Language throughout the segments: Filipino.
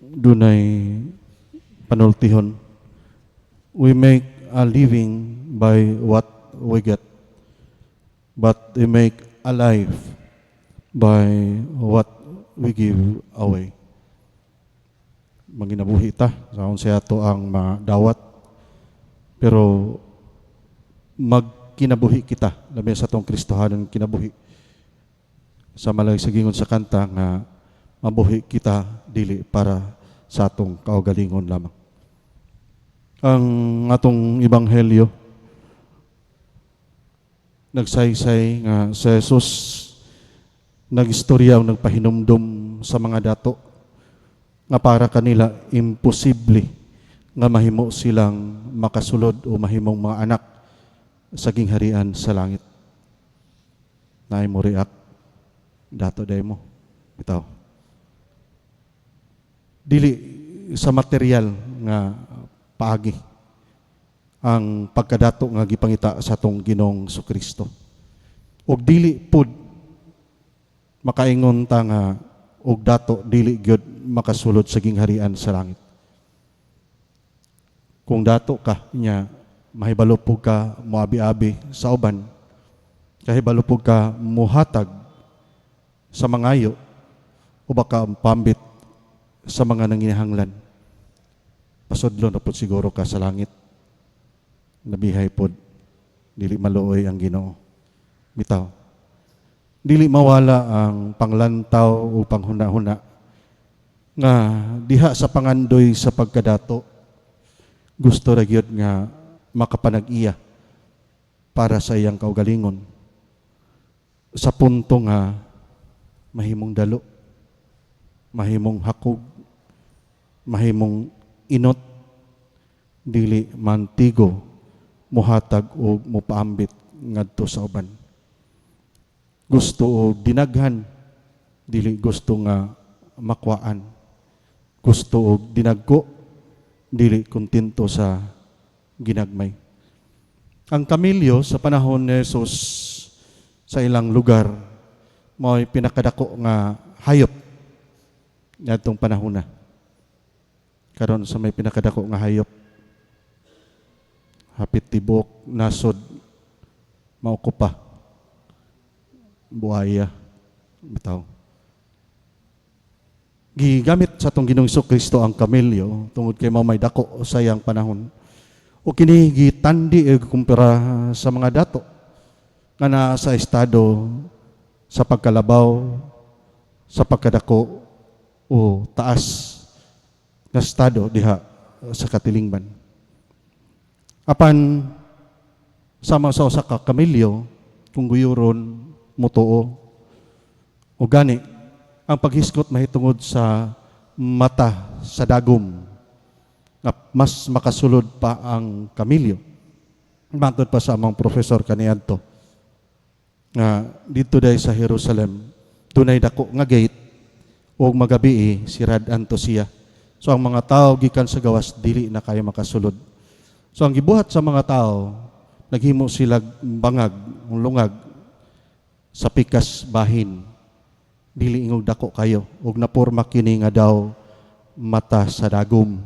dunay panultihon. We make a living by what we get, but we make a life by what we give away. Manginabuhi ta sa unsa ato ang madawat, pero magkinabuhi kita labi sa atong Kristohanon kinabuhi. Sa malay sa gingon sa kanta nga mabuhi kita dili para sa atong kaugalingon lamang. Ang atong ebanghelyo nagsaysay nga si Jesus nagistorya o nagpahinumdum sa mga dato nga para kanila imposible nga mahimo silang makasulod o mahimong mga anak sa gingharian sa langit. Naay mo react dato day mo bitaw. Dili sa material nga paagi ang pagkadato nga gipangita sa atong Ginoong Kristo. Og dili pud makaingon ta nga og dato dili gyud makasulod sa gingharian sa langit. Kung dato ka nya mahibalo pug ka moabi-abi sa uban, kahibalo pug ka muhatag sa mangayo o baka pambit sa mga nanginahanglan. Pasudlo na po siguro ka sa langit. Nabihay po, dili maluoy ang Ginoo. Bitaw. Dili mawala ang panglantaw o panghuna-huna nga diha sa pangandoy sa pagkadato gusto ra gyud nga makapanag-iya para sa iyang kaugalingon sa punto nga mahimong dalo, mahimong hakog, mahimong inot, dili mantigo, muhatag o mupaambit ngadto sa uban. Gusto o dinaghan, dili gusto nga makwaan. Gusto o dinagko, dili kontento sa ginagmay. Ang kamilyo sa panahon ni Jesus sa ilang lugar mo'y pinakadako nga hayop ngadtong panahon na. Karon sa may pinakadako nga hayop, hapit tibok, nasod, maukupa, buhaya, bitaw. Gigamit sa atong Ginoong Kristo ang kamelyo tungod kay mao may dako sa iyang panahon. O kini gitandi kumpara sa mga dato nga naa sa estado sa pagkalabaw, sa pagkadako o taas na estado diha sa katilingban. Apan sama sa usa ka kamelyo kung guyuron mutuo o gani ang paghiskot mahitungod sa mata sa dagom nga mas makasulod pa ang kamelyo. Matod pa sa among professor kaniadto nga dito day sa Jerusalem dunay dako nga gate ug magabi siradan to siya. So ang mga tao gikan sa gawas dili na kayo makasulod. So ang gibuhat sa mga tao naghimo sila bangag, lungag sa pikas bahin. Dili ingog dako kayo ug naporma kini nga daw mata sa dagom.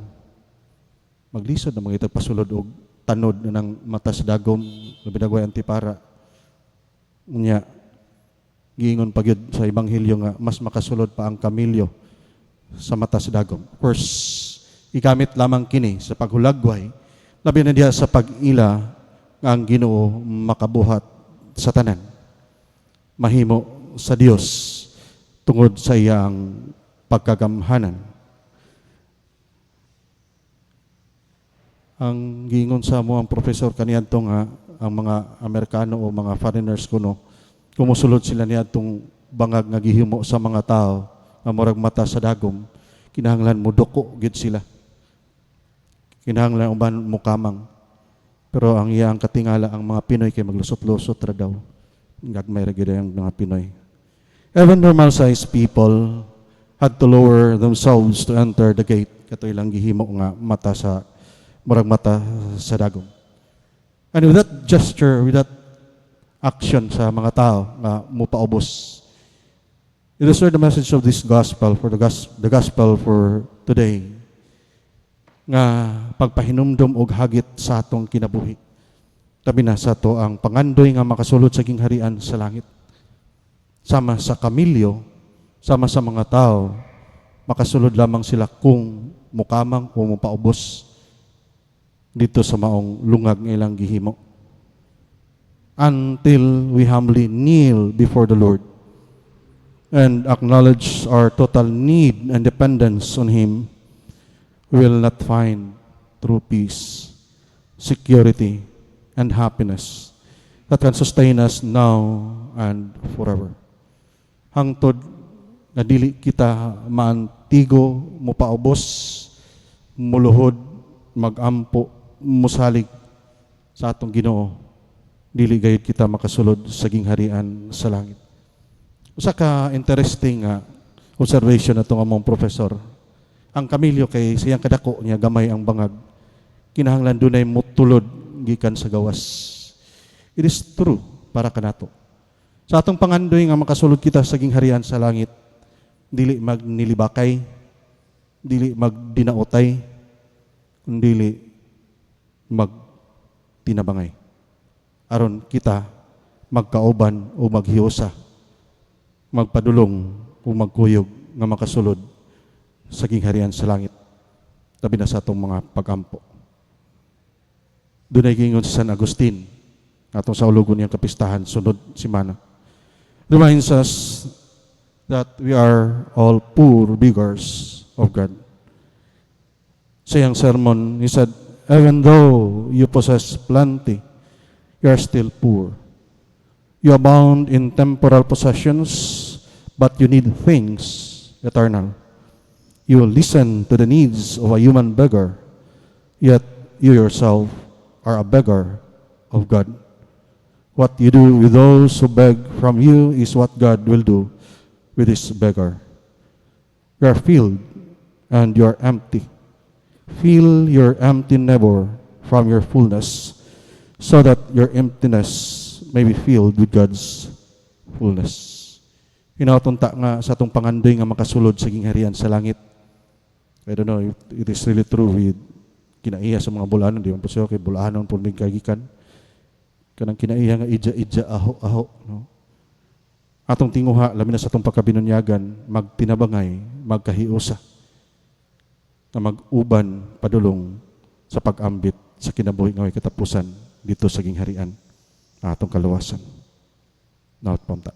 Maglisod na mga pasulod og tanod ng mata sa dagom labi na goy antipara. Unya giingon pa gyud sa ebanghelyo nga mas makasulod pa ang kamelyo sa mata sa dagom. Of course, igamit lamang kini sa paghulagway labi na diha sa pag-ila nga ang Ginoo makabuhat sa tanan. Mahimo sa Dios tungod sa iyang pagkagamhanan. Ang giingon sa mo ang professor kaniadto nga ang mga Amerikano o mga foreigners kuno kumusulod sila niadtong bangag nga gihimo sa mga tao nga murag mata sa dagom, kinahanglan mo doko gid sila. Kinahanglan uban mo kamang. Pero ang iyang katingala ang mga Pinoy kay maglusot-lusot ra daw. Gagmay ra gyud ang mga Pinoy. Even normal-sized people had to lower themselves to enter the gate. Katoy lang gihimo nga mata sa murag mata sa dagom. And with that gesture, with that action sa mga tao nga mupaubos, it is the message of this gospel for the gospel for today nga pagpahinumdom og hagit sa atong kinabuhi. Tabi na sa to ang pangandoy nga makasulod sa gingharian sa langit. Sama sa kamilyo, sama sa mga tao, makasulod lamang sila kung mukamang o mupaubos dito sa maong lungag ng ilang gihimo. Until we humbly kneel before the Lord and acknowledge our total need and dependence on Him, we will not find true peace, security, and happiness that can sustain us now and forever. Hangtod na dili kita maantigo, mupaubos, muluhod, magampo, musalig sa atong Ginoo, dili gayud kita makasulod sa gingharian sa langit. Usa ka interesting observation atong among professor. Ang kamilyo kay siyang kadako niya gamay ang bangag, kinahanglan dunay mutulod gikan sa gawas. It is true para kanato. Sa atong pangandoy nga makasulod kita sa gingharian sa langit, dili magnilibakay, dili magdinaotay, kundi magtinabangay. Aron kita magkauban o maghiusa, magpadulong o magkuyog nga makasulod sa gingharian sa langit. Tabi na sa atong mga pagampo. Dunay gingon si San Agustin, atong sa ulugon niyang kapistahan sunod simana. Reminds us that we are all poor beggars of God. Sa iyang sermon, he said, even though you possess plenty, you are still poor. You abound in temporal possessions, but you need things eternal. You listen to the needs of a human beggar, yet you yourself are a beggar of God. What you do with those who beg from you is what God will do with this beggar. You are filled and you are empty. Fill your empty neighbor from your fullness, so that your emptiness may be filled with God's fullness. Hinautunta nga sa atong pangandoy nga makasulod sa gingharian sa langit. I don't know if it is really true with kinaiya sa mga bulanon, di man po siya kay bulanon po may kagikan. Kanang kinaiya nga ija aho, no? Atong tinguha, labi na sa atong pagkabinunyagan, magtinabangay, magkahiusa, na mag-uban, padulong sa pag-ambit sa kinabuhi nga may katapusan dito sa gingharian atong kaluwasan. Naot pamta.